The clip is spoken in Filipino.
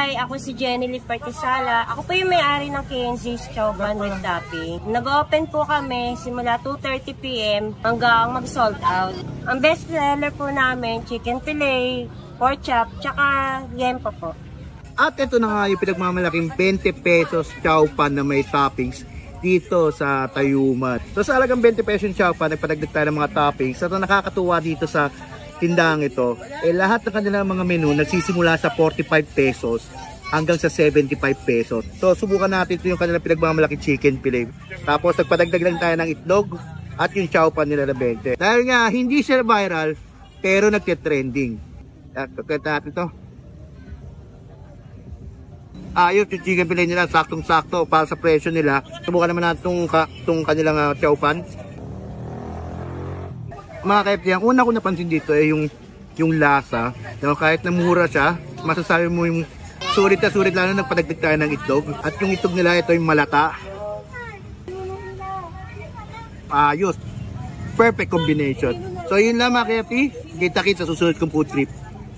Hi, ako si Jenny Lee Partisala. Ako po yung may-ari ng KNZ's Chow Pan with Topping. Nag-open po kami simula 2:30 PM hanggang mag-sold out. Ang best seller po namin, chicken fillet, pork chop, tsaka yempo po. At ito na nga yung pinagmamalaking 20 pesos chow pan na may toppings dito sa Tayuman. So sa halagang 20 pesos yung chow pan, nagpadagdag tayo ng mga toppings. At nakakatuwa dito sa tindahan ito, lahat ng kanilang mga menu nagsisimula sa 45 pesos hanggang sa 75 pesos. So subukan natin ito yung kanilang pinagmamalaking chicken fillet. Tapos nagpadagdag lang tayo ng itlog at yung chow pan nila na 20. Dahil nga hindi siya viral pero nagte-trending. Kaya natin ito. Ayos yung chicken fillet nila, saktong-sakto para sa presyo nila. Subukan naman natin itong kanilang chow pan. Mga ka-FT, ang una ko napansin dito ay yung lasa. Kahit na mura siya, masasabi mo yung sulit na sulit, lalo nagpadagdag tayo ng itlog. At yung itlog nila, ito yung malata. Ayos. Perfect combination. So yun lang mga ka-FT. Kita-kits sa susunod kong food trip.